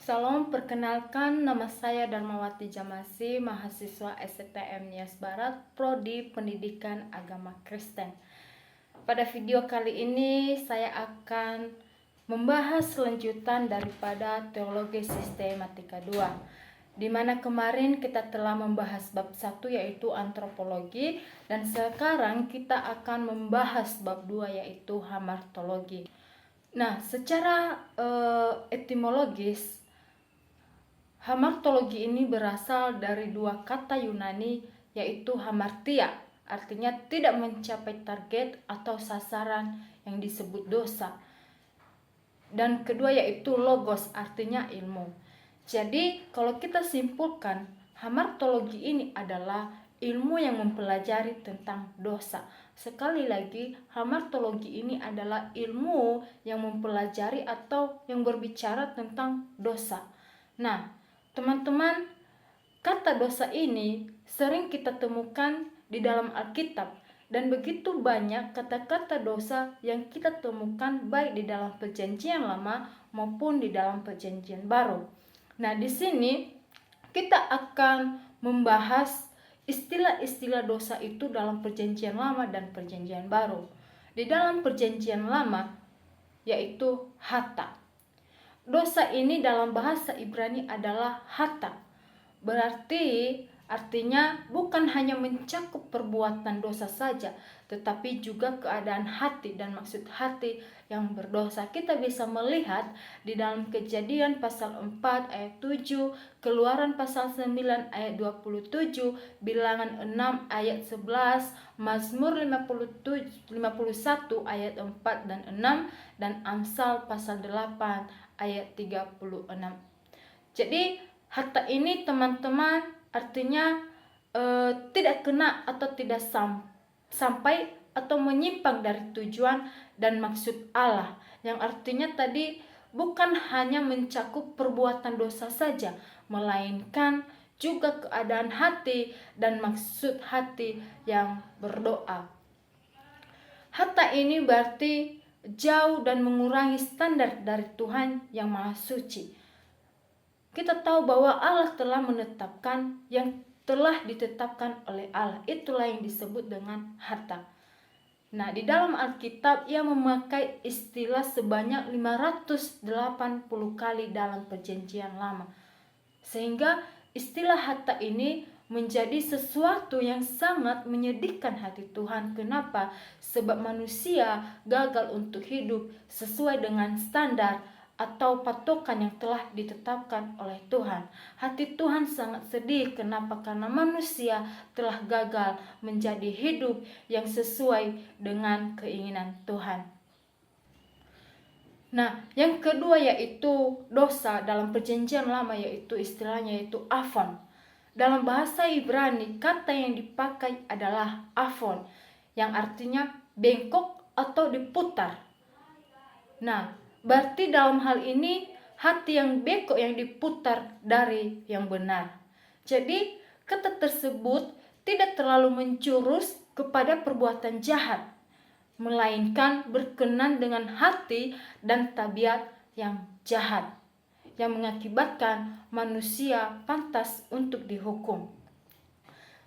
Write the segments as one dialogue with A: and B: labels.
A: Salam, perkenalkan nama saya Darmawati Jamasi, mahasiswa STM Nias Barat, Prodi Pendidikan Agama Kristen. Pada video kali ini saya akan membahas lanjutan daripada Teologi Sistematika 2, di mana kemarin kita telah membahas bab 1 yaitu antropologi, dan sekarang kita akan membahas bab 2 yaitu hamartologi. Nah, secara etimologis, hamartologi ini berasal dari dua kata Yunani yaitu hamartia, artinya tidak mencapai target atau sasaran yang disebut dosa. Dan kedua yaitu logos, artinya ilmu. Jadi kalau kita simpulkan, hamartologi ini adalah ilmu yang mempelajari tentang dosa. Sekali lagi, hamartologi ini adalah ilmu yang mempelajari atau yang berbicara tentang dosa. Nah, teman-teman, kata dosa ini sering kita temukan di dalam Alkitab, dan begitu banyak kata-kata dosa yang kita temukan baik di dalam Perjanjian Lama maupun di dalam Perjanjian Baru. Nah, di sini kita akan membahas istilah-istilah dosa itu dalam Perjanjian Lama dan Perjanjian Baru. Di dalam Perjanjian Lama yaitu hata. Dosa ini dalam bahasa Ibrani adalah hata. Berarti artinya bukan hanya mencakup perbuatan dosa saja, tetapi juga keadaan hati dan maksud hati yang berdosa. Kita bisa melihat di dalam Kejadian pasal 4 ayat 7, Keluaran pasal 9 ayat 27, Bilangan 6 ayat 11, Mazmur 51 ayat 4 dan 6, dan Amsal pasal 8 ayat 36. Jadi harta ini teman-teman artinya tidak kena atau tidak sampai atau menyimpang dari tujuan dan maksud Allah, yang artinya tadi bukan hanya mencakup perbuatan dosa saja, melainkan juga keadaan hati dan maksud hati yang berdoa. Harta ini berarti jauh dan mengurangi standar dari Tuhan yang Maha Suci. Kita tahu bahwa Allah telah menetapkan yang telah ditetapkan oleh Allah. Itulah yang disebut dengan harta. Nah, di dalam Alkitab ia memakai istilah sebanyak 580 kali dalam Perjanjian Lama. Sehingga istilah harta ini menjadi sesuatu yang sangat menyedihkan hati Tuhan. Kenapa? Sebab manusia gagal untuk hidup sesuai dengan standar atau patokan yang telah ditetapkan oleh Tuhan. Hati Tuhan sangat sedih. Kenapa? Karena manusia telah gagal menjadi hidup yang sesuai dengan keinginan Tuhan. Nah, yang kedua yaitu dosa dalam Perjanjian Lama, yaitu istilahnya yaitu afon. Dalam bahasa Ibrani, kata yang dipakai adalah afon, yang artinya bengkok atau diputar. Nah, berarti dalam hal ini hati yang bengkok yang diputar dari yang benar. Jadi kata tersebut tidak terlalu menjurus kepada perbuatan jahat, melainkan berkenan dengan hati dan tabiat yang jahat, yang mengakibatkan manusia pantas untuk dihukum.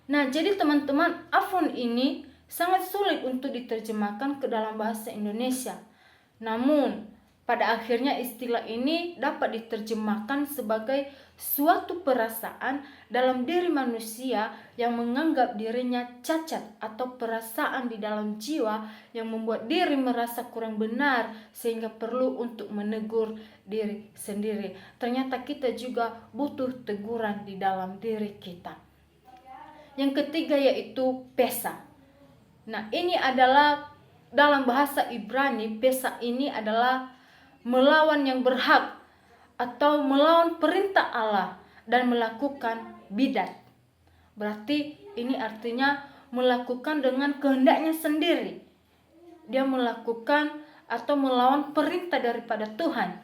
A: Nah, jadi teman-teman, afon ini sangat sulit untuk diterjemahkan ke dalam bahasa Indonesia. Namun, pada akhirnya istilah ini dapat diterjemahkan sebagai suatu perasaan dalam diri manusia yang menganggap dirinya cacat, atau perasaan di dalam jiwa yang membuat diri merasa kurang benar sehingga perlu untuk menegur diri sendiri. Ternyata kita juga butuh teguran di dalam diri kita. Yang ketiga yaitu pesa. Nah, ini adalah dalam bahasa Ibrani, pesa ini adalah melawan yang berhak atau melawan perintah Allah dan melakukan bidat. Berarti ini artinya melakukan dengan kehendaknya sendiri. Dia melakukan atau melawan perintah daripada Tuhan.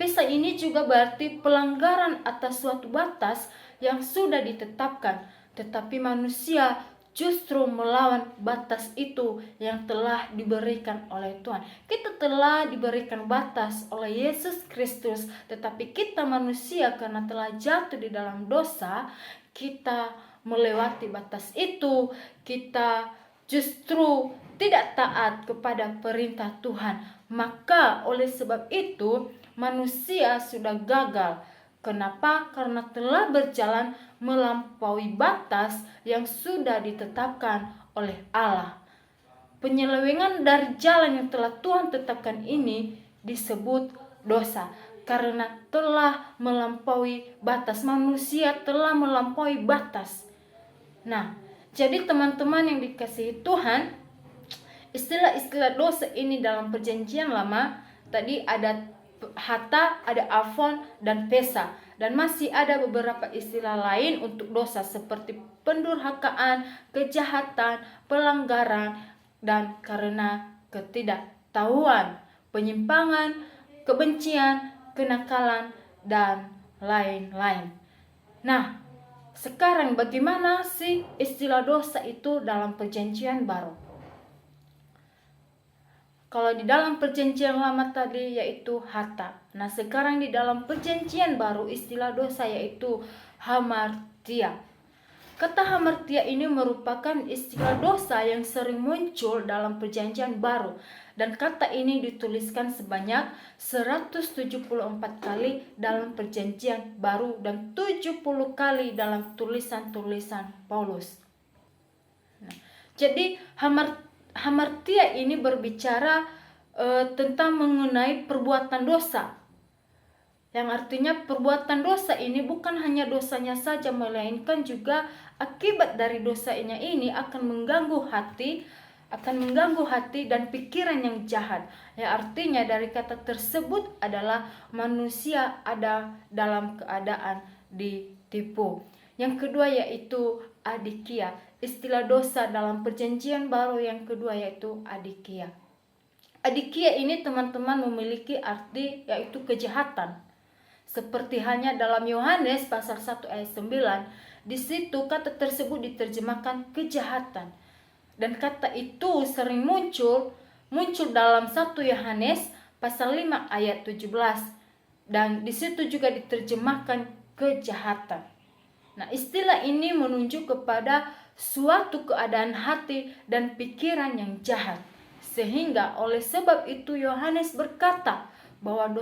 A: Pesa ini juga berarti pelanggaran atas suatu batas yang sudah ditetapkan, tetapi manusia justru melawan batas itu yang telah diberikan oleh Tuhan. Kita telah diberikan batas oleh Yesus Kristus, tetapi kita manusia karena telah jatuh di dalam dosa, kita melewati batas itu. Kita justru tidak taat kepada perintah Tuhan. Maka oleh sebab itu manusia sudah gagal. Kenapa? Karena telah berjalan melampaui batas yang sudah ditetapkan oleh Allah. Penyelewengan dari jalan yang telah Tuhan tetapkan ini disebut dosa, karena telah melampaui batas. Manusia telah melampaui batas. Nah, jadi teman-teman yang dikasihi Tuhan, istilah-istilah dosa ini dalam perjanjian lama tadi ada hata, ada afon, dan pesa. Dan masih ada beberapa istilah lain untuk dosa seperti pendurhakaan, kejahatan, pelanggaran, dan karena ketidaktahuan, penyimpangan, kebencian, kenakalan, dan lain-lain. Nah, sekarang bagaimana sih istilah dosa itu dalam perjanjian baru? Kalau di dalam perjanjian lama tadi yaitu hata. Nah, sekarang di dalam perjanjian baru istilah dosa yaitu hamartia. Kata hamartia ini merupakan istilah dosa yang sering muncul dalam perjanjian baru. Dan kata ini dituliskan sebanyak 174 kali dalam perjanjian baru dan 70 kali dalam tulisan-tulisan Paulus. Nah, jadi hamartia ini berbicara tentang mengenai perbuatan dosa, yang artinya perbuatan dosa ini bukan hanya dosanya saja, melainkan juga akibat dari dosanya ini akan mengganggu hati dan pikiran yang jahat. Ya, artinya dari kata tersebut adalah manusia ada dalam keadaan ditipu. Yang kedua yaitu adikia. Istilah dosa dalam perjanjian baru yang kedua yaitu adikia. Adikia ini teman-teman memiliki arti yaitu kejahatan. Seperti hanya dalam Yohanes pasal 1 ayat 9, di situ kata tersebut diterjemahkan kejahatan. Dan kata itu sering muncul dalam 1 Yohanes pasal 5 ayat 17. Dan di situ juga diterjemahkan kejahatan. Nah, istilah ini menunjuk kepada suatu keadaan hati dan pikiran yang jahat. Sehingga oleh sebab itu Yohanes berkata bahwa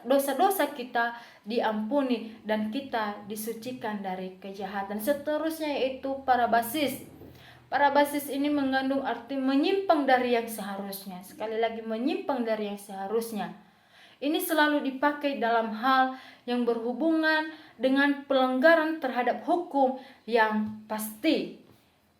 A: dosa-dosa kita diampuni dan kita disucikan dari kejahatan. Seterusnya yaitu parabasis. Parabasis ini mengandung arti menyimpang dari yang seharusnya. Sekali lagi, menyimpang dari yang seharusnya. Ini selalu dipakai dalam hal yang berhubungan dengan pelanggaran terhadap hukum yang pasti.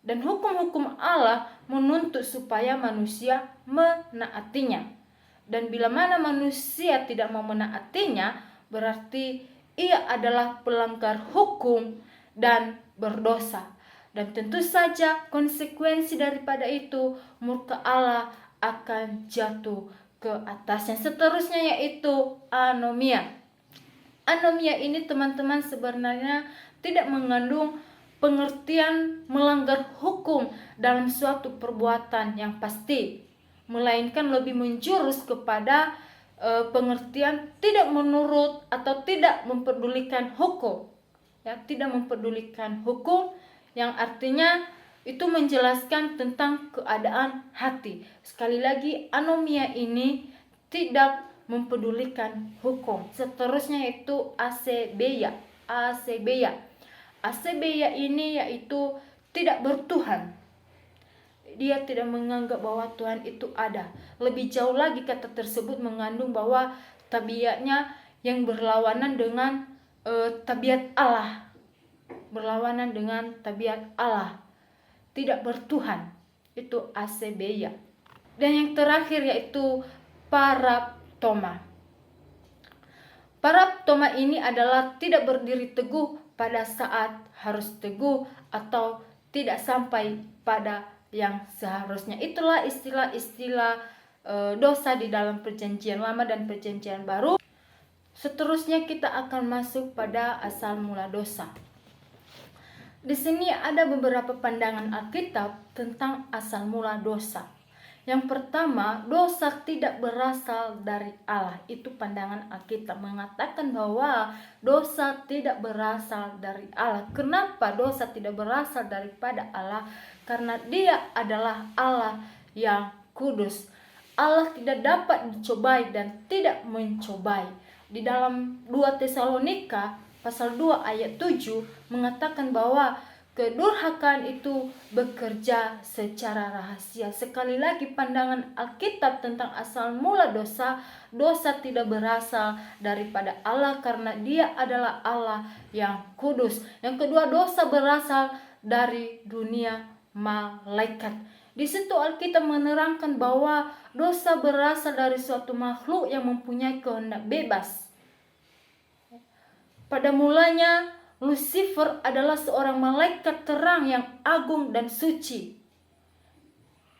A: Dan hukum-hukum Allah menuntut supaya manusia menaatinya. Dan bila mana manusia tidak mau menaatinya, berarti ia adalah pelanggar hukum dan berdosa. Dan tentu saja konsekuensi daripada itu, murka Allah akan jatuh ke atasnya. Seterusnya yaitu anomia. Anomia ini teman-teman sebenarnya tidak mengandung pengertian melanggar hukum dalam suatu perbuatan yang pasti, melainkan lebih menjurus kepada pengertian tidak menurut atau tidak mempedulikan hukum. Ya, tidak mempedulikan hukum yang artinya itu menjelaskan tentang keadaan hati. Sekali lagi, anomia ini tidak mempedulikan hukum. Seterusnya itu asebeia. Asebeia ini yaitu tidak bertuhan. Dia tidak menganggap bahwa Tuhan itu ada. Lebih jauh lagi kata tersebut mengandung bahwa tabiatnya yang berlawanan dengan tabiat Allah. Berlawanan dengan tabiat Allah. Tidak bertuhan. Itu asebeia. Dan yang terakhir yaitu paraptoma. Paraptoma ini adalah tidak berdiri teguh pada saat harus teguh atau tidak sampai pada yang seharusnya. Itulah istilah-istilah dosa di dalam perjanjian lama dan perjanjian baru. Seterusnya kita akan masuk pada asal mula dosa. Di sini ada beberapa pandangan Alkitab tentang asal mula dosa. Yang pertama, dosa tidak berasal dari Allah. Itu pandangan Alkitab mengatakan bahwa dosa tidak berasal dari Allah. Kenapa dosa tidak berasal daripada Allah? Karena Dia adalah Allah yang kudus. Allah tidak dapat dicobai dan tidak mencobai. Di dalam 2 Tesalonika pasal 2 ayat 7 mengatakan bahwa kedurhakaan itu bekerja secara rahasia. Sekali lagi pandangan Alkitab tentang asal mula dosa, dosa tidak berasal daripada Allah karena Dia adalah Allah yang kudus. Yang kedua, dosa berasal dari dunia malaikat. Di situ Alkitab menerangkan bahwa dosa berasal dari suatu makhluk yang mempunyai kehendak bebas. Pada mulanya Lucifer adalah seorang malaikat terang yang agung dan suci.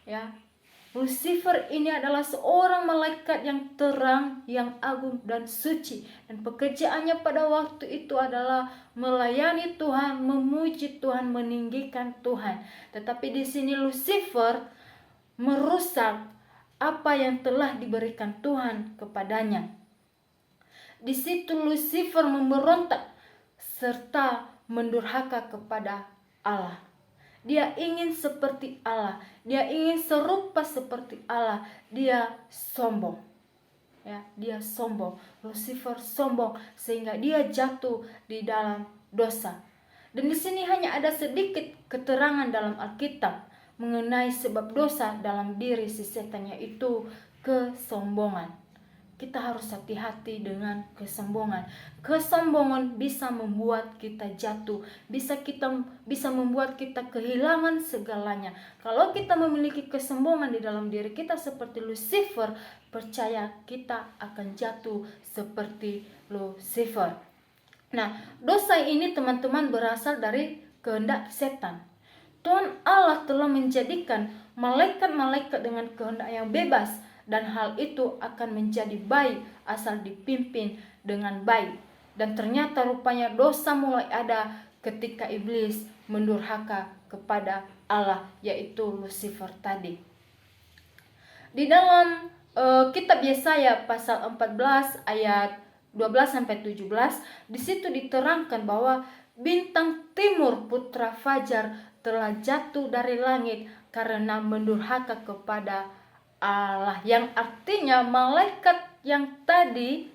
A: Ya. Lucifer ini adalah seorang malaikat yang terang, yang agung dan suci, dan pekerjaannya pada waktu itu adalah melayani Tuhan, memuji Tuhan, meninggikan Tuhan. Tetapi di sini Lucifer merusak apa yang telah diberikan Tuhan kepadanya. Di situ Lucifer memberontak serta mendurhaka kepada Allah. Dia ingin seperti Allah, dia ingin serupa seperti Allah, dia sombong. Ya, dia sombong. Lucifer sombong sehingga dia jatuh di dalam dosa. Dan di sini hanya ada sedikit keterangan dalam Alkitab mengenai sebab dosa dalam diri si setan, yaitu kesombongan. Kita harus hati-hati dengan kesombongan. Kesombongan bisa membuat kita jatuh, bisa membuat kita kehilangan segalanya. Kalau kita memiliki kesombongan di dalam diri kita seperti Lucifer, percaya kita akan jatuh seperti Lucifer. Nah, dosa ini teman-teman berasal dari kehendak setan. Tuhan Allah telah menjadikan malaikat-malaikat dengan kehendak yang bebas, dan hal itu akan menjadi baik asal dipimpin dengan baik. Dan ternyata rupanya dosa mulai ada ketika iblis mendurhaka kepada Allah, yaitu Lucifer tadi. Di dalam kitab Yesaya pasal 14 ayat 12-17, di situ diterangkan bahwa bintang timur putra fajar telah jatuh dari langit karena mendurhaka kepada Allah, yang artinya malaikat yang tadi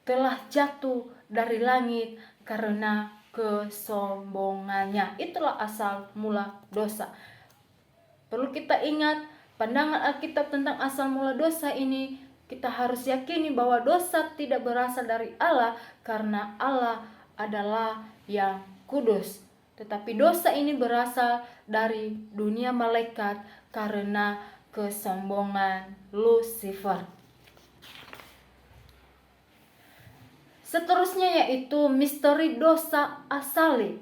A: telah jatuh dari langit karena kesombongannya. Itulah asal mula dosa. Perlu kita ingat pandangan Alkitab tentang asal mula dosa ini. Kita harus yakini bahwa dosa tidak berasal dari Allah karena Allah adalah yang kudus. Tetapi dosa ini berasal dari dunia malaikat karena kesombongan Lucifer. Seterusnya yaitu misteri dosa asali.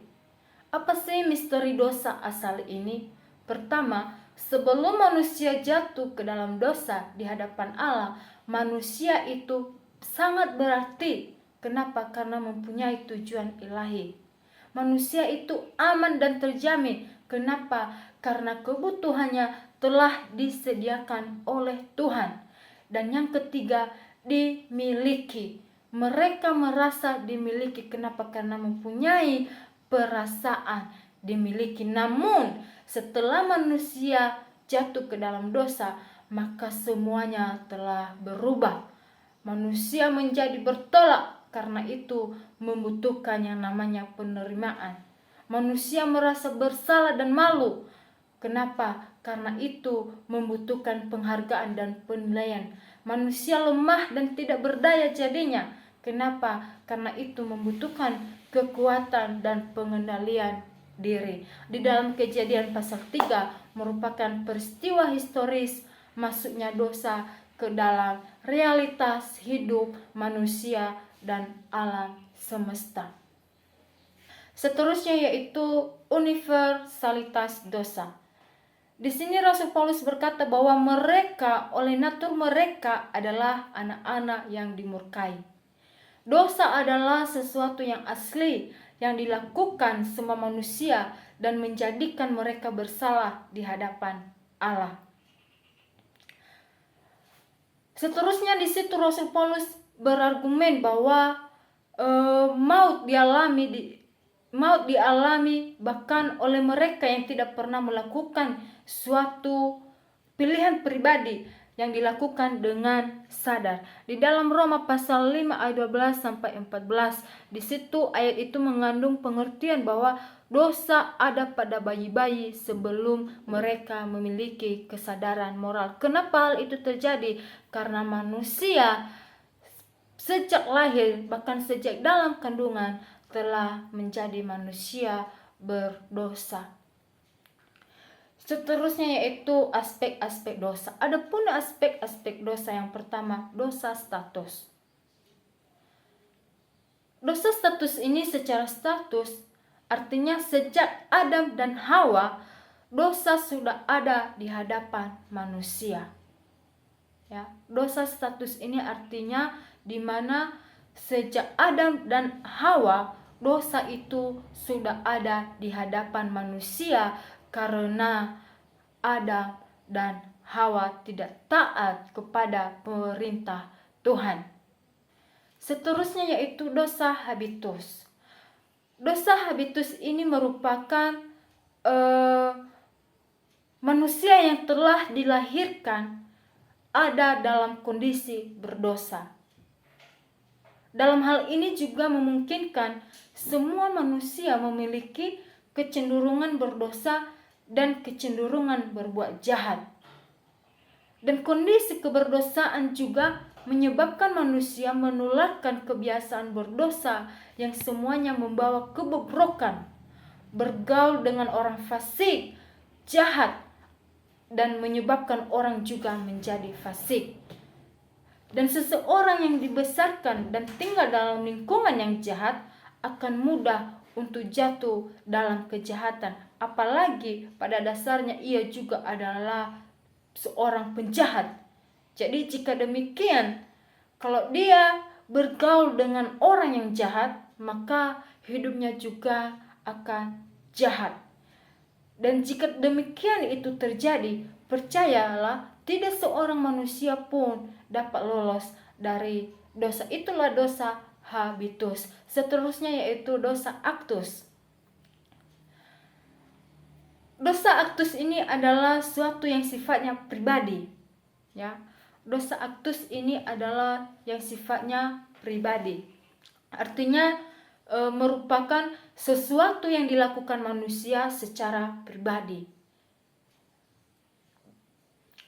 A: Apa sih misteri dosa asali ini? Pertama, sebelum manusia jatuh ke dalam dosa di hadapan Allah, manusia itu sangat berarti. Kenapa? Karena mempunyai tujuan ilahi. Manusia itu aman dan terjamin. Kenapa? Karena kebutuhannya telah disediakan oleh Tuhan. Dan yang ketiga, dimiliki. Mereka merasa dimiliki. Kenapa? Karena mempunyai perasaan dimiliki. Namun setelah manusia jatuh ke dalam dosa, maka semuanya telah berubah. Manusia menjadi bertolak, karena itu membutuhkan yang namanya penerimaan. Manusia merasa bersalah dan malu. Kenapa? Karena itu membutuhkan penghargaan dan penilaian. Manusia lemah dan tidak berdaya jadinya. Kenapa? Karena itu membutuhkan kekuatan dan pengendalian diri. Di dalam Kejadian pasal 3 merupakan peristiwa historis masuknya dosa ke dalam realitas hidup manusia dan alam semesta. Seterusnya yaitu universalitas dosa. Di sini Rasul Paulus berkata bahwa mereka oleh natur mereka adalah anak-anak yang dimurkai. Dosa adalah sesuatu yang asli yang dilakukan semua manusia dan menjadikan mereka bersalah di hadapan Allah. Seterusnya di situ Rasul Paulus berargumen bahwa maut dialami bahkan oleh mereka yang tidak pernah melakukan suatu pilihan pribadi yang dilakukan dengan sadar. Di dalam Roma pasal 5 ayat 12 sampai 14, di situ ayat itu mengandung pengertian bahwa dosa ada pada bayi-bayi sebelum mereka memiliki kesadaran moral. Kenapa hal itu terjadi? Karena manusia sejak lahir, bahkan sejak dalam kandungan, telah menjadi manusia berdosa. Seterusnya yaitu aspek-aspek dosa. Adapun aspek-aspek dosa yang pertama, dosa status. Dosa status ini secara status artinya sejak Adam dan Hawa, dosa sudah ada di hadapan manusia. Ya, dosa status ini artinya di mana sejak Adam dan Hawa, dosa itu sudah ada di hadapan manusia karena Adam dan Hawa tidak taat kepada perintah Tuhan. Seterusnya yaitu dosa habitus. Dosa habitus ini merupakan manusia yang telah dilahirkan ada dalam kondisi berdosa. Dalam hal ini juga memungkinkan semua manusia memiliki kecenderungan berdosa dan kecenderungan berbuat jahat. Dan kondisi keberdosaan juga menyebabkan manusia menularkan kebiasaan berdosa yang semuanya membawa kebobrokan, bergaul dengan orang fasik, jahat, dan menyebabkan orang juga menjadi fasik. Dan seseorang yang dibesarkan dan tinggal dalam lingkungan yang jahat akan mudah untuk jatuh dalam kejahatan. Apalagi pada dasarnya ia juga adalah seorang penjahat. Jadi jika demikian, kalau dia bergaul dengan orang yang jahat, maka hidupnya juga akan jahat. Dan jika demikian itu terjadi, percayalah tidak seorang manusia pun dapat lolos dari dosa. Itulah dosa habitus. Seterusnya yaitu dosa aktus. Dosa aktus ini adalah suatu yang sifatnya pribadi. Ya, dosa aktus ini adalah yang sifatnya pribadi. Artinya merupakan sesuatu yang dilakukan manusia secara pribadi.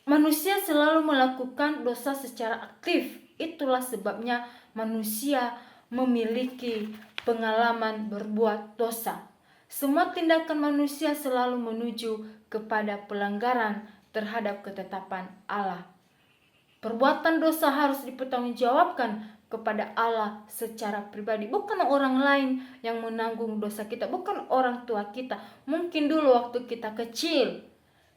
A: Manusia selalu melakukan dosa secara aktif. Itulah sebabnya manusia memiliki pengalaman berbuat dosa. Semua tindakan manusia selalu menuju kepada pelanggaran terhadap ketetapan Allah. Perbuatan dosa harus dipertanggungjawabkan kepada Allah secara pribadi. Bukan orang lain yang menanggung dosa kita, bukan orang tua kita. Mungkin dulu waktu kita kecil,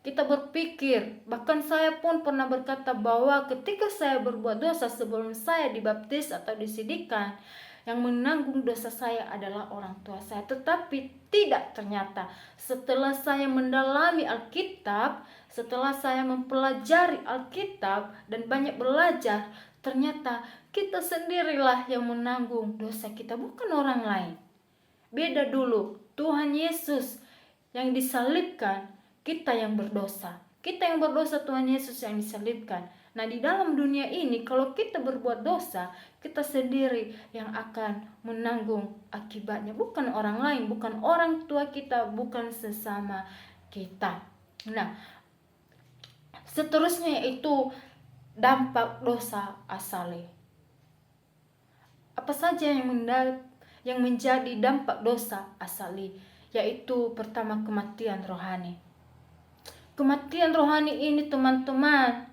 A: kita berpikir, bahkan saya pun pernah berkata bahwa ketika saya berbuat dosa sebelum saya dibaptis atau disidikkan, yang menanggung dosa saya adalah orang tua saya. Tetapi tidak, ternyata setelah saya mendalami Alkitab, setelah saya mempelajari Alkitab dan banyak belajar, ternyata kita sendirilah yang menanggung dosa kita, bukan orang lain. Beda dulu, Tuhan Yesus yang disalibkan, kita yang berdosa. Kita yang berdosa, Tuhan Yesus yang disalibkan. Nah, di dalam dunia ini kalau kita berbuat dosa, kita sendiri yang akan menanggung akibatnya, bukan orang lain, bukan orang tua kita, bukan sesama kita. Nah, seterusnya yaitu dampak dosa asali. Apa saja yang menjadi dampak dosa asali? Yaitu pertama, kematian rohani. Kematian rohani ini teman-teman,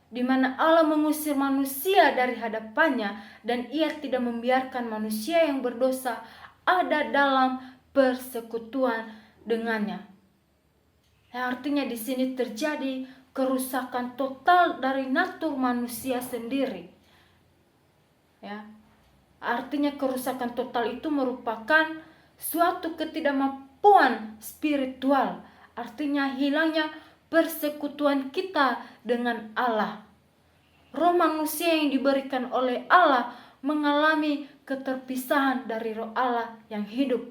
A: di mana Allah mengusir manusia dari hadapannya dan ia tidak membiarkan manusia yang berdosa ada dalam persekutuan dengannya. Artinya di sini terjadi kerusakan total dari natur manusia sendiri. Ya. Artinya kerusakan total itu merupakan suatu ketidakmampuan spiritual, artinya hilangnya persekutuan kita dengan Allah. Roh manusia yang diberikan oleh Allah mengalami keterpisahan dari roh Allah yang hidup.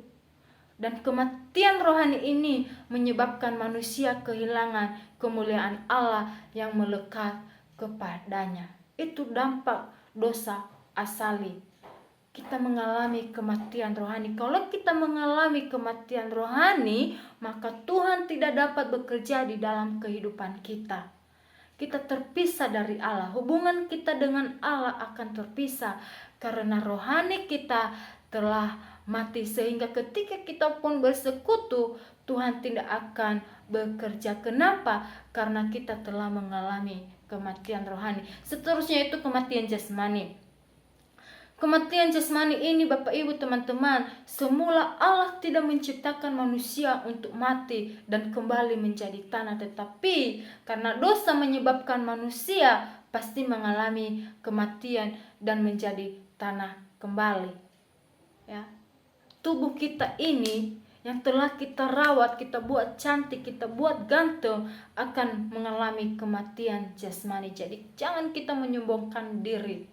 A: Dan kematian rohani ini menyebabkan manusia kehilangan kemuliaan Allah yang melekat kepadanya. Itu dampak dosa asali. Kita mengalami kematian rohani. Kalau kita mengalami kematian rohani, maka Tuhan tidak dapat bekerja di dalam kehidupan kita. Kita terpisah dari Allah. Hubungan kita dengan Allah akan terpisah karena rohani kita telah mati, sehingga ketika kita pun bersekutu, Tuhan tidak akan bekerja. Kenapa? Karena kita telah mengalami kematian rohani. Seterusnya itu kematian jasmani. Kematian jasmani ini, Bapak Ibu teman-teman, semula Allah tidak menciptakan manusia untuk mati dan kembali menjadi tanah, tetapi karena dosa menyebabkan manusia pasti mengalami kematian dan menjadi tanah kembali. Ya. Tubuh kita ini yang telah kita rawat, kita buat cantik, kita buat ganteng, akan mengalami kematian jasmani. Jadi jangan kita menyombongkan diri.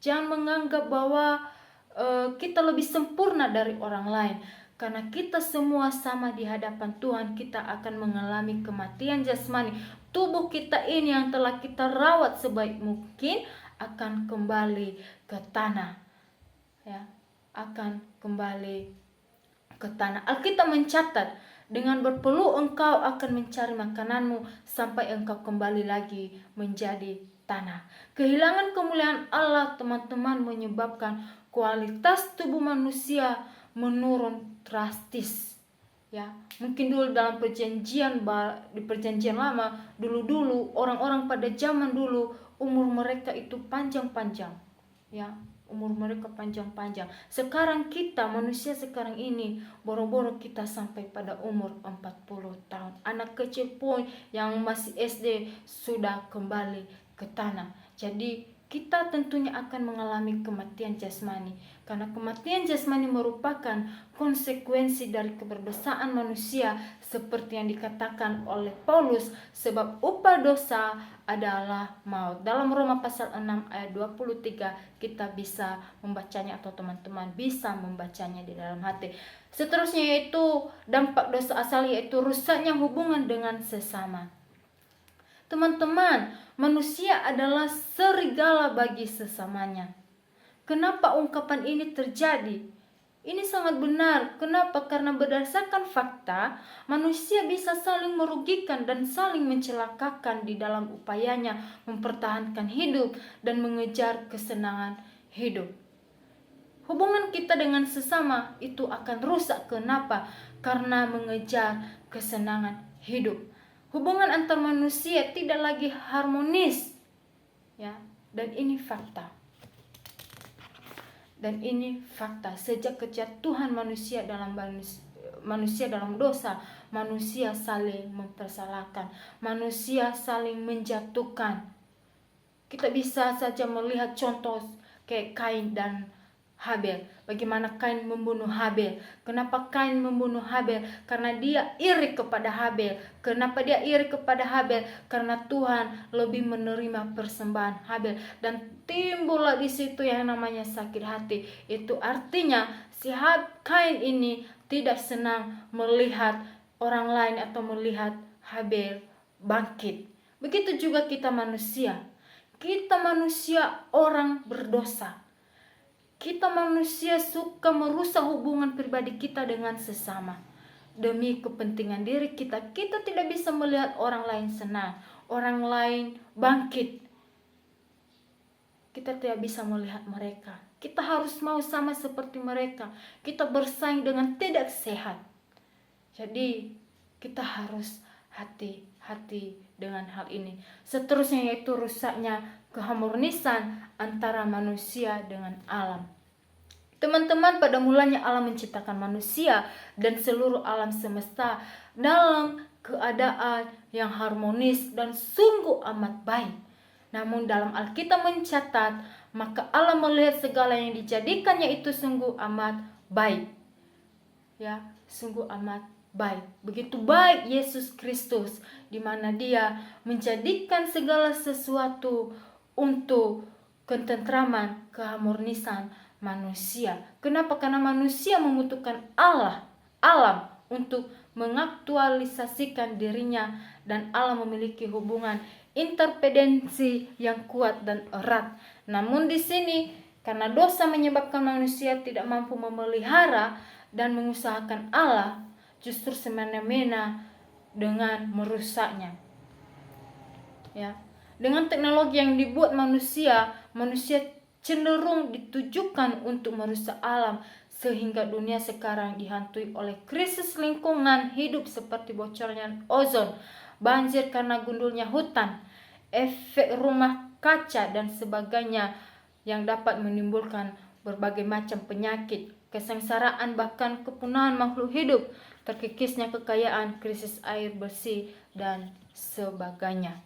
A: Jangan menganggap bahwa kita lebih sempurna dari orang lain. Karena kita semua sama di hadapan Tuhan, kita akan mengalami kematian jasmani. Tubuh kita ini yang telah kita rawat sebaik mungkin akan kembali ke tanah. Ya, akan kembali ke tanah. Alkitab mencatat, dengan berpeluh engkau akan mencari makananmu sampai engkau kembali lagi menjadi tanah. Kehilangan kemuliaan Allah, teman-teman, menyebabkan kualitas tubuh manusia menurun drastis. Ya, mungkin dulu dalam di perjanjian lama, dulu orang-orang pada zaman dulu umur mereka itu panjang-panjang. Ya, umur mereka panjang-panjang. Sekarang kita, manusia sekarang ini, boro-boro kita sampai pada umur 40 tahun. Anak kecil pun yang masih SD sudah kembali ke tanah. Jadi kita tentunya akan mengalami kematian jasmani, karena kematian jasmani merupakan konsekuensi dari keberdosaan manusia, seperti yang dikatakan oleh Paulus, sebab upah dosa adalah maut. Dalam Roma pasal 6 ayat 23 kita bisa membacanya, atau teman-teman bisa membacanya di dalam hati. Seterusnya yaitu dampak dosa asal, yaitu rusaknya hubungan dengan sesama. Teman-teman, manusia adalah serigala bagi sesamanya. Kenapa ungkapan ini terjadi? Ini sangat benar. Kenapa? Karena berdasarkan fakta, manusia bisa saling merugikan dan saling mencelakakan di dalam upayanya mempertahankan hidup dan mengejar kesenangan hidup. Hubungan kita dengan sesama itu akan rusak. Kenapa? Karena mengejar kesenangan hidup. Hubungan antar manusia tidak lagi harmonis. Ya, dan ini fakta. Dan ini fakta. Sejak kejatuhan manusia dalam dosa, manusia saling mempersalahkan, manusia saling menjatuhkan. Kita bisa saja melihat contoh kayak Kain dan Habel. Bagaimana Kain membunuh Habel? Kenapa Kain membunuh Habel? Karena dia iri kepada Habel. Kenapa dia iri kepada Habel? Karena Tuhan lebih menerima persembahan Habel, dan timbullah di situ yang namanya sakit hati. Itu artinya si Kain ini tidak senang melihat orang lain atau melihat Habel bangkit. Begitu juga kita manusia. Kita manusia orang berdosa. Kita manusia suka merusak hubungan pribadi kita dengan sesama. Demi kepentingan diri kita, kita tidak bisa melihat orang lain senang, orang lain bangkit. Kita tidak bisa melihat mereka. Kita harus mau sama seperti mereka. Kita bersaing dengan tidak sehat. Jadi kita harus hati-hati dengan hal ini. Seterusnya yaitu rusaknya keharmonisan antara manusia dengan alam. Teman-teman, pada mulanya Allah menciptakan manusia dan seluruh alam semesta dalam keadaan yang harmonis dan sungguh amat baik. Namun dalam Alkitab mencatat, maka Allah melihat segala yang dijadikannya itu sungguh amat baik. Ya, sungguh amat baik. Begitu baik Yesus Kristus, di mana Dia menjadikan segala sesuatu untuk ketentraman, keharmonisan manusia. Kenapa? Karena manusia membutuhkan alam untuk mengaktualisasikan dirinya, dan Allah memiliki hubungan interdependensi yang kuat dan erat. Namun di sini karena dosa menyebabkan manusia tidak mampu memelihara dan mengusahakan Allah, justru semena-mena dengan merusaknya. Ya, dengan teknologi yang dibuat manusia cenderung ditujukan untuk merusak alam, sehingga dunia sekarang dihantui oleh krisis lingkungan hidup seperti bocornya ozon, banjir karena gundulnya hutan, efek rumah kaca dan sebagainya yang dapat menimbulkan berbagai macam penyakit, kesengsaraan, bahkan kepunahan makhluk hidup, terkikisnya kekayaan, krisis air bersih dan sebagainya.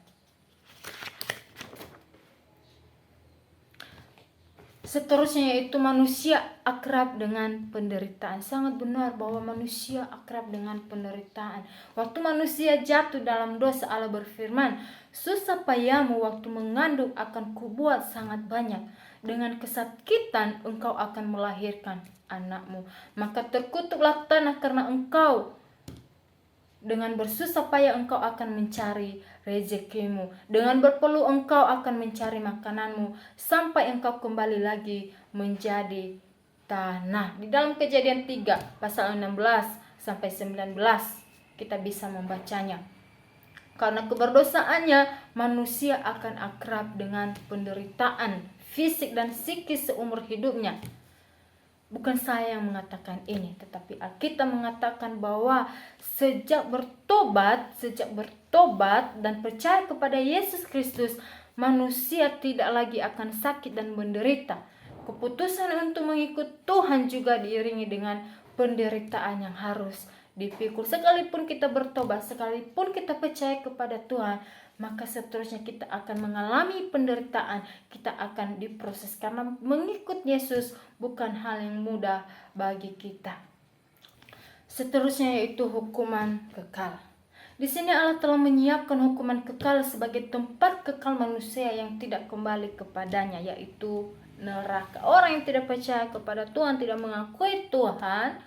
A: Seterusnya yaitu manusia akrab dengan penderitaan. Sangat benar bahwa manusia akrab dengan penderitaan. Waktu manusia jatuh dalam dosa, Allah berfirman, susah payahmu waktu mengandung akan kubuat sangat banyak. Dengan kesakitan engkau akan melahirkan anakmu. Maka terkutuklah tanah karena engkau. Dengan bersusah payah engkau akan mencari rezekimu. Dengan berpeluh engkau akan mencari makananmu, sampai engkau kembali lagi menjadi tanah. Di dalam Kejadian 3 pasal 16 sampai 19 kita bisa membacanya. Karena keberdosaannya, manusia akan akrab dengan penderitaan fisik dan psikis seumur hidupnya. Bukan saya yang mengatakan ini, tetapi Alkitab mengatakan bahwa sejak bertobat dan percaya kepada Yesus Kristus, manusia tidak lagi akan sakit dan menderita. Keputusan untuk mengikut Tuhan juga diiringi dengan penderitaan yang harus dipikul. Sekalipun kita bertobat, sekalipun kita percaya kepada Tuhan, maka seterusnya kita akan mengalami penderitaan, kita akan diproses, karena mengikut Yesus bukan hal yang mudah bagi kita. Seterusnya yaitu hukuman kekal. Di sini Allah telah menyiapkan hukuman kekal sebagai tempat kekal manusia yang tidak kembali kepadanya, yaitu neraka. Orang yang tidak percaya kepada Tuhan, tidak mengakui Tuhan,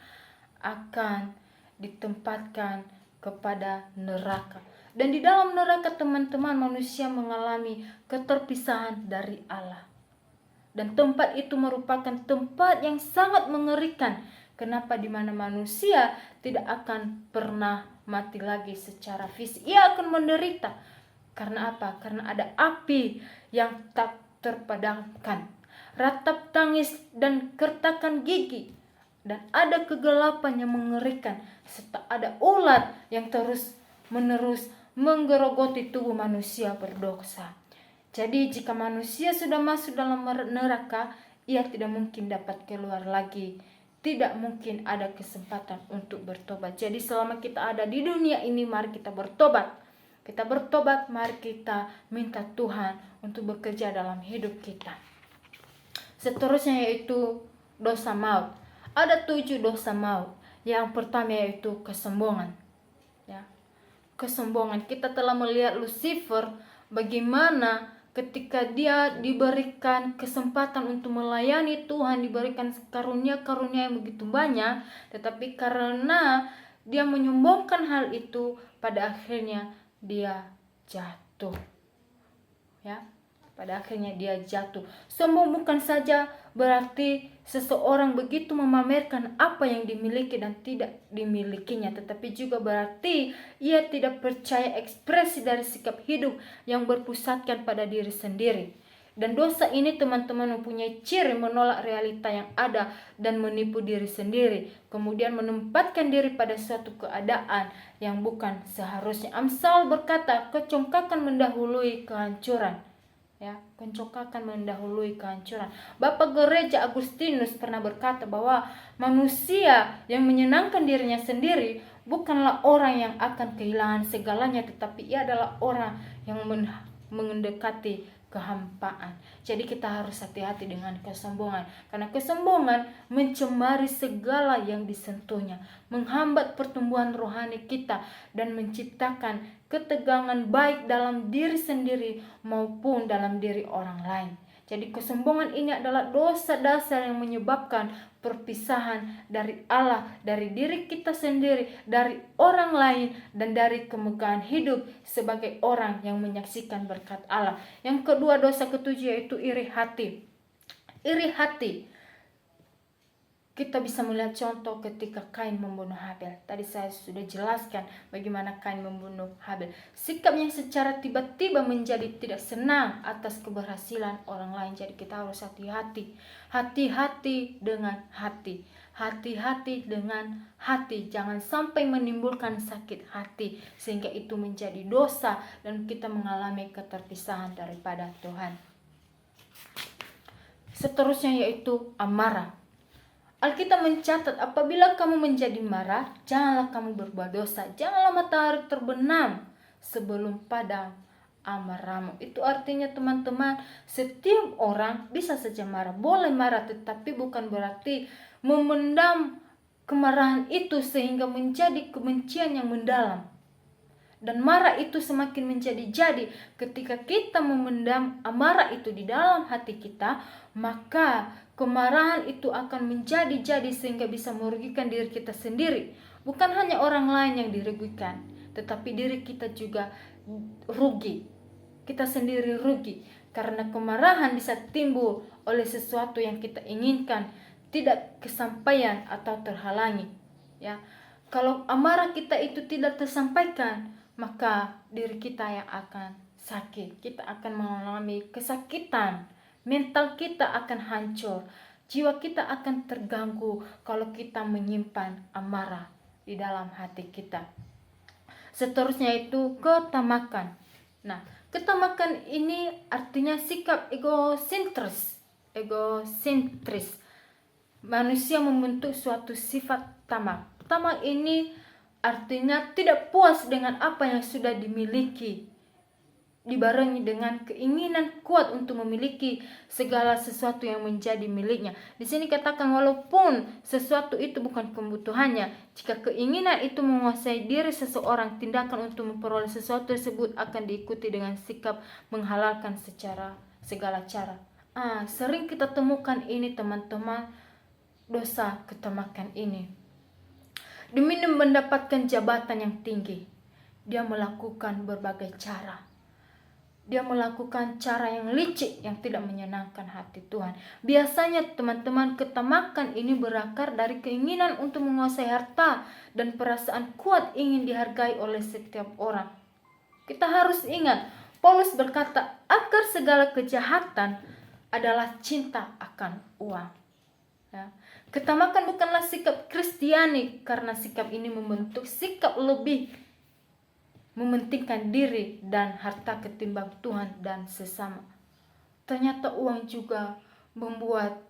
A: akan ditempatkan kepada neraka. Dan di dalam neraka, teman-teman, manusia mengalami keterpisahan dari Allah. Dan tempat itu merupakan tempat yang sangat mengerikan. Kenapa? Di mana manusia tidak akan pernah mati lagi secara fisik. Ia akan menderita. Karena apa? Karena ada api yang tak terpadamkan, ratap tangis dan kertakan gigi, dan ada kegelapan yang mengerikan, serta ada ulat yang terus-menerus menggerogoti tubuh manusia berdosa. Jadi jika manusia sudah masuk dalam neraka, ia tidak mungkin dapat keluar lagi. Tidak mungkin ada kesempatan untuk bertobat. Jadi selama kita ada di dunia ini, mari kita bertobat. Kita bertobat, mari kita minta Tuhan untuk bekerja dalam hidup kita. Seterusnya yaitu dosa maut. Ada 7 dosa maut. Yang pertama yaitu kesombongan. Ya. Kesombongan. Kita telah melihat Lucifer bagaimana ketika dia diberikan kesempatan untuk melayani Tuhan, diberikan karunia-karunia yang begitu banyak, tetapi karena dia menyombongkan hal itu, pada akhirnya dia jatuh. Ya, pada akhirnya dia jatuh. Sombong bukan saja berarti seseorang begitu memamerkan apa yang dimiliki dan tidak dimilikinya, tetapi juga berarti ia tidak percaya ekspresi dari sikap hidup yang berpusatkan pada diri sendiri. Dan dosa ini, teman-teman, mempunyai ciri menolak realita yang ada dan menipu diri sendiri, kemudian menempatkan diri pada suatu keadaan yang bukan seharusnya. Amsal berkata, kecongkakan mendahului kehancuran. Ya, pencongkakan mendahului kehancuran. Bapak Gereja Agustinus pernah berkata bahwa manusia yang menyenangkan dirinya sendiri bukanlah orang yang akan kehilangan segalanya, tetapi ia adalah orang yang mendekati kehampaan. Jadi kita harus hati-hati dengan kesombongan, karena kesombongan mencemari segala yang disentuhnya, menghambat pertumbuhan rohani kita dan menciptakan ketegangan baik dalam diri sendiri maupun dalam diri orang lain. Jadi kesombongan ini adalah dosa dasar yang menyebabkan perpisahan dari Allah, dari diri kita sendiri, dari orang lain, dan dari kemegahan hidup sebagai orang yang menyaksikan berkat Allah. Yang kedua, dosa ketujuh yaitu iri hati. Iri hati. Kita bisa melihat contoh ketika Kain membunuh Habel. Tadi saya sudah jelaskan bagaimana Kain membunuh Habel. Sikap yang secara tiba-tiba menjadi tidak senang atas keberhasilan orang lain. Jadi kita harus hati-hati. Hati-hati dengan hati. Hati-hati dengan hati. Jangan sampai menimbulkan sakit hati, sehingga itu menjadi dosa dan kita mengalami keterpisahan daripada Tuhan. Seterusnya yaitu amarah. Alkitab mencatat, apabila kamu menjadi marah, janganlah kamu berbuat dosa. Janganlah matahari terbenam sebelum padam amarahmu. Itu artinya teman-teman, setiap orang bisa saja marah. Boleh marah, tetapi bukan berarti memendam kemarahan itu sehingga menjadi kebencian yang mendalam. Dan marah itu semakin menjadi-jadi ketika kita memendam amarah itu di dalam hati kita, maka kemarahan itu akan menjadi-jadi sehingga bisa merugikan diri kita sendiri. Bukan hanya orang lain yang dirugikan, tetapi diri kita juga rugi. Kita sendiri rugi karena kemarahan bisa timbul oleh sesuatu yang kita inginkan tidak kesampaian atau terhalangi. Ya, kalau amarah kita itu tidak tersampaikan, maka diri kita yang akan sakit. Kita akan mengalami kesakitan. Mental kita akan hancur. Jiwa kita akan terganggu kalau kita menyimpan amarah di dalam hati kita. Seterusnya itu ketamakan. Nah, ketamakan ini artinya sikap egosentris. Manusia membentuk suatu sifat tamak. Tamak ini artinya tidak puas dengan apa yang sudah dimiliki, dibarengi dengan keinginan kuat untuk memiliki segala sesuatu yang menjadi miliknya. Di sini katakan walaupun sesuatu itu bukan kebutuhannya, jika keinginan itu menguasai diri seseorang, tindakan untuk memperoleh sesuatu tersebut akan diikuti dengan sikap menghalalkan secara segala cara. Sering kita temukan ini teman-teman, dosa ketamakan ini. Demi mendapatkan jabatan yang tinggi, dia melakukan berbagai cara. Dia melakukan cara yang licik yang tidak menyenangkan hati Tuhan. Biasanya teman-teman, ketamakan ini berakar dari keinginan untuk menguasai harta dan perasaan kuat ingin dihargai oleh setiap orang. Kita harus ingat, Paulus berkata, akar segala kejahatan adalah cinta akan uang. Ya. Ketamakan bukanlah sikap Kristiani, karena sikap ini membentuk sikap lebih mementingkan diri dan harta ketimbang Tuhan dan sesama. Ternyata uang juga membuat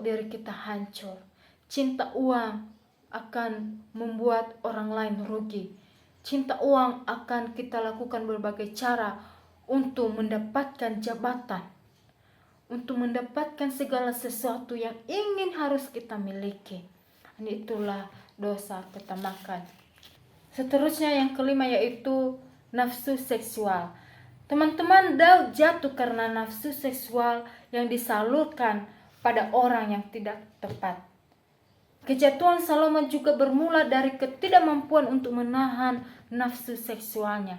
A: diri kita hancur. Cinta uang akan membuat orang lain rugi. Cinta uang akan kita lakukan berbagai cara untuk mendapatkan jabatan, untuk mendapatkan segala sesuatu yang ingin harus kita miliki. Itulah dosa ketamakan. Seterusnya yang kelima yaitu nafsu seksual. Teman-teman, Daud jatuh karena nafsu seksual yang disalurkan pada orang yang tidak tepat. Kejatuhan Salomo juga bermula dari ketidakmampuan untuk menahan nafsu seksualnya.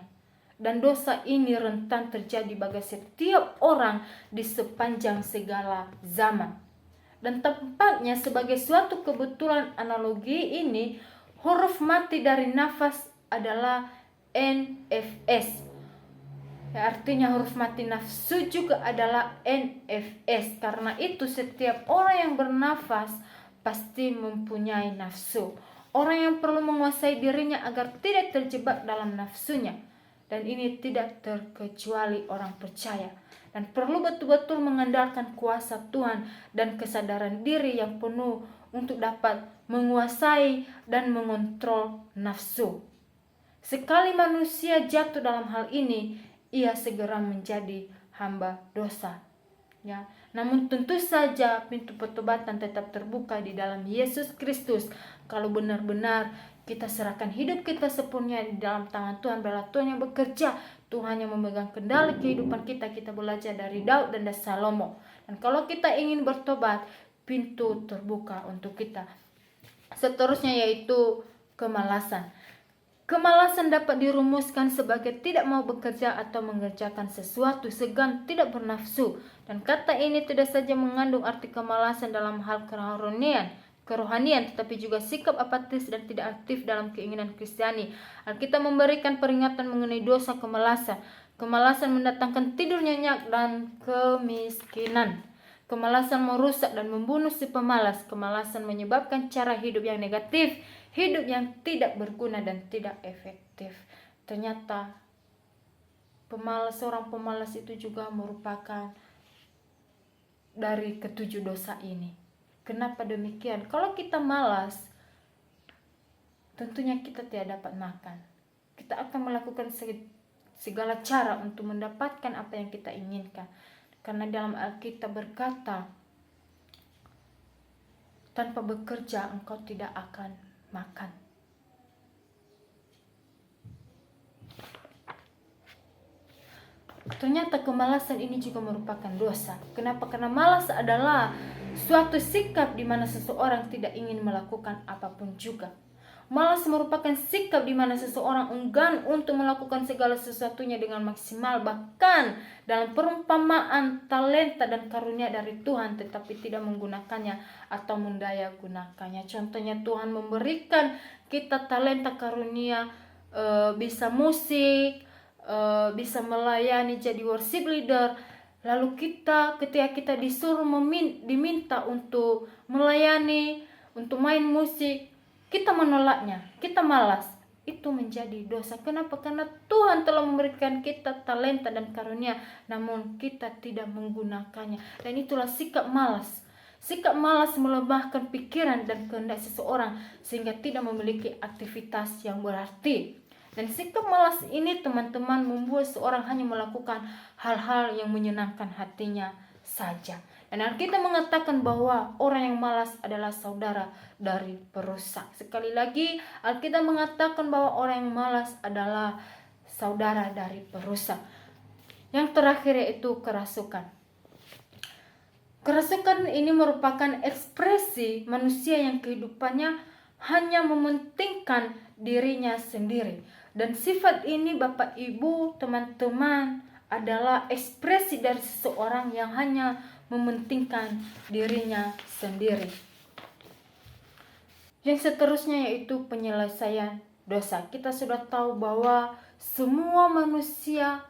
A: Dan dosa ini rentan terjadi bagi setiap orang di sepanjang segala zaman. Dan tempatnya sebagai suatu kebetulan analogi ini, huruf mati dari nafas adalah NFS. Ya, artinya huruf mati nafsu juga adalah NFS. Karena itu setiap orang yang bernafas pasti mempunyai nafsu. Orang yang perlu menguasai dirinya agar tidak terjebak dalam nafsunya. Dan ini tidak terkecuali orang percaya. Dan perlu betul-betul mengandalkan kuasa Tuhan dan kesadaran diri yang penuh untuk dapat menguasai dan mengontrol nafsu. Sekali manusia jatuh dalam hal ini, ia segera menjadi hamba dosa. Ya, namun tentu saja pintu pertobatan tetap terbuka di dalam Yesus Kristus. Kalau benar-benar kita serahkan hidup kita sepenuhnya di dalam tangan Tuhan, biarlah Tuhan yang bekerja, Tuhan yang memegang kendali kehidupan kita. Kita belajar dari Daud dan Salomo. Dan kalau kita ingin bertobat, pintu terbuka untuk kita. Seterusnya yaitu kemalasan. Kemalasan dapat dirumuskan sebagai tidak mau bekerja atau mengerjakan sesuatu, segan, tidak bernafsu. Dan kata ini tidak saja mengandung arti kemalasan dalam hal kerohanian, tetapi juga sikap apatis dan tidak aktif dalam keinginan Kristiani. Alkitab memberikan peringatan mengenai dosa kemalasan. Kemalasan mendatangkan tidur nyenyak dan kemiskinan. Kemalasan merusak dan membunuh si pemalas. Kemalasan menyebabkan cara hidup yang negatif, hidup yang tidak berguna dan tidak efektif. Ternyata seorang pemalas itu juga merupakan dari ketujuh dosa ini. Kenapa demikian? Kalau kita malas, tentunya kita tidak dapat makan. Kita akan melakukan segala cara untuk mendapatkan apa yang kita inginkan. Karena dalam Alkitab berkata, tanpa bekerja engkau tidak akan makan. Ternyata kemalasan ini juga merupakan dosa. Kenapa? Karena malas adalah suatu sikap di mana seseorang tidak ingin melakukan apapun juga. Malas merupakan sikap di mana seseorang enggan untuk melakukan segala sesuatunya dengan maksimal, bahkan dalam perumpamaan talenta dan karunia dari Tuhan, tetapi tidak menggunakannya atau mendaya gunakannya. Contohnya Tuhan memberikan kita talenta karunia, bisa musik, bisa melayani jadi worship leader. Lalu ketika kita disuruh diminta untuk melayani, untuk main musik, kita menolaknya, kita malas. Itu menjadi dosa. Kenapa? Karena Tuhan telah memberikan kita talenta dan karunia, namun kita tidak menggunakannya. Dan itulah sikap malas. Sikap malas melemahkan pikiran dan kehendak seseorang sehingga tidak memiliki aktivitas yang berarti. Dan sikap malas ini teman-teman membuat seorang hanya melakukan hal-hal yang menyenangkan hatinya saja. Dan Alkitab mengatakan bahwa orang yang malas adalah saudara dari perusak. Sekali lagi Alkitab mengatakan bahwa orang yang malas adalah saudara dari perusak. Yang terakhir yaitu kerasukan. Kerasukan ini merupakan ekspresi manusia yang kehidupannya hanya mementingkan dirinya sendiri. Dan sifat ini Bapak Ibu, teman-teman, adalah ekspresi dari seseorang yang hanya mementingkan dirinya sendiri. Yang seterusnya yaitu penyelesaian dosa. Kita sudah tahu bahwa semua manusia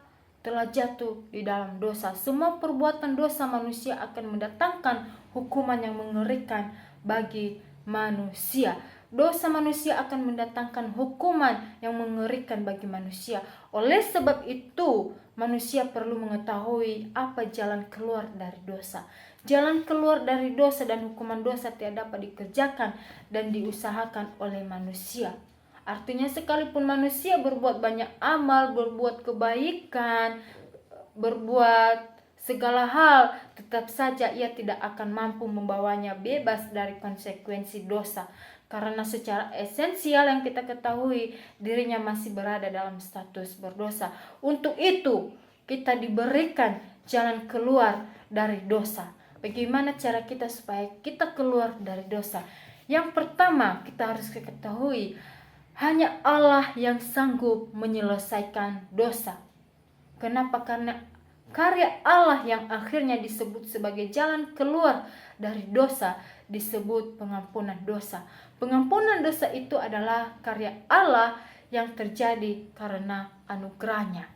A: telah jatuh di dalam dosa. Semua perbuatan dosa manusia akan mendatangkan hukuman yang mengerikan bagi manusia. Dosa manusia akan mendatangkan hukuman yang mengerikan bagi manusia. Oleh sebab itu, manusia perlu mengetahui apa jalan keluar dari dosa. Jalan keluar dari dosa dan hukuman dosa tidak dapat dikerjakan dan diusahakan oleh manusia. Artinya sekalipun manusia berbuat banyak amal, berbuat kebaikan, berbuat segala hal, tetap saja ia tidak akan mampu membawanya bebas dari konsekuensi dosa. Karena secara esensial yang kita ketahui, dirinya masih berada dalam status berdosa. Untuk itu, kita diberikan jalan keluar dari dosa. Bagaimana cara kita supaya kita keluar dari dosa? Yang pertama, kita harus ketahui, hanya Allah yang sanggup menyelesaikan dosa. Kenapa? Karena karya Allah yang akhirnya disebut sebagai jalan keluar dari dosa disebut pengampunan dosa. Pengampunan dosa itu adalah karya Allah yang terjadi karena anugerahnya.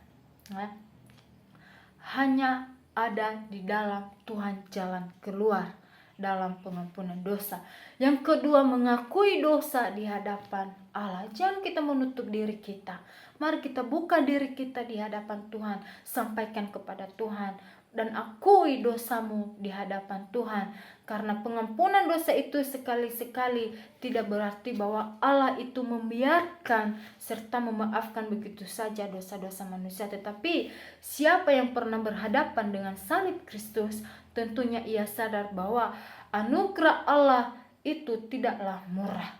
A: Hanya ada di dalam Tuhan jalan keluar dalam pengampunan dosa. Yang kedua, mengakui dosa di hadapan Allah. Jangan kita menutup diri kita. Mari kita buka diri kita di hadapan Tuhan. Sampaikan kepada Tuhan dan akui dosamu di hadapan Tuhan. Karena pengampunan dosa itu sekali-sekali tidak berarti bahwa Allah itu membiarkan serta memaafkan begitu saja dosa-dosa manusia. Tetapi siapa yang pernah berhadapan dengan salib Kristus, tentunya ia sadar bahwa anugerah Allah itu tidaklah murah.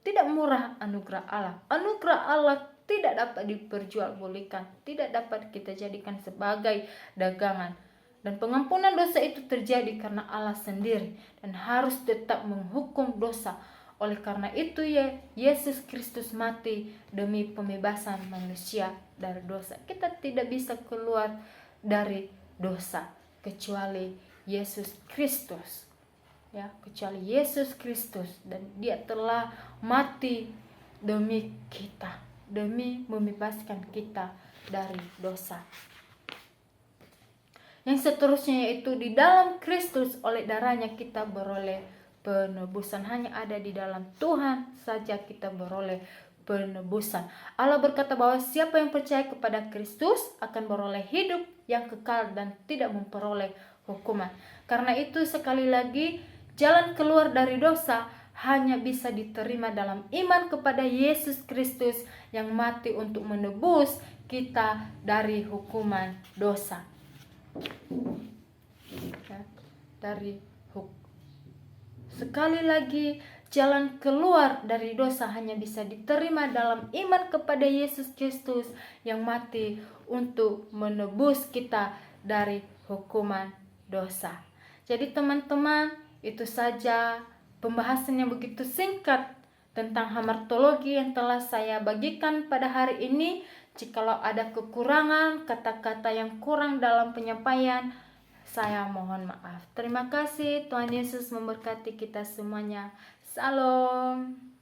A: Tidak murah anugerah Allah. Anugerah Allah tidak dapat diperjualbelikan, tidak dapat kita jadikan sebagai dagangan. Dan pengampunan dosa itu terjadi karena Allah sendiri dan harus tetap menghukum dosa. Oleh karena itu ya, Yesus Kristus mati demi pembebasan manusia dari dosa. Kita tidak bisa keluar dari dosa kecuali Yesus Kristus. Ya, kecuali Yesus Kristus, dan Dia telah mati demi kita, demi membebaskan kita dari dosa. Yang seterusnya yaitu di dalam Kristus oleh darahnya kita beroleh penebusan. Hanya ada di dalam Tuhan saja kita beroleh penebusan. Allah berkata bahwa siapa yang percaya kepada Kristus akan beroleh hidup yang kekal dan tidak memperoleh hukuman. Karena itu sekali lagi, jalan keluar dari dosa hanya bisa diterima dalam iman kepada Yesus Kristus yang mati untuk menebus kita dari hukuman dosa. Sekali lagi, jalan keluar dari dosa hanya bisa diterima dalam iman kepada Yesus Kristus yang mati untuk menebus kita dari hukuman dosa. Jadi teman-teman, itu saja pembahasan yang begitu singkat tentang hamartologi yang telah saya bagikan pada hari ini. Jikalau ada kekurangan, kata-kata yang kurang dalam penyampaian, saya mohon maaf. Terima kasih. Tuhan Yesus memberkati kita semuanya. Salam.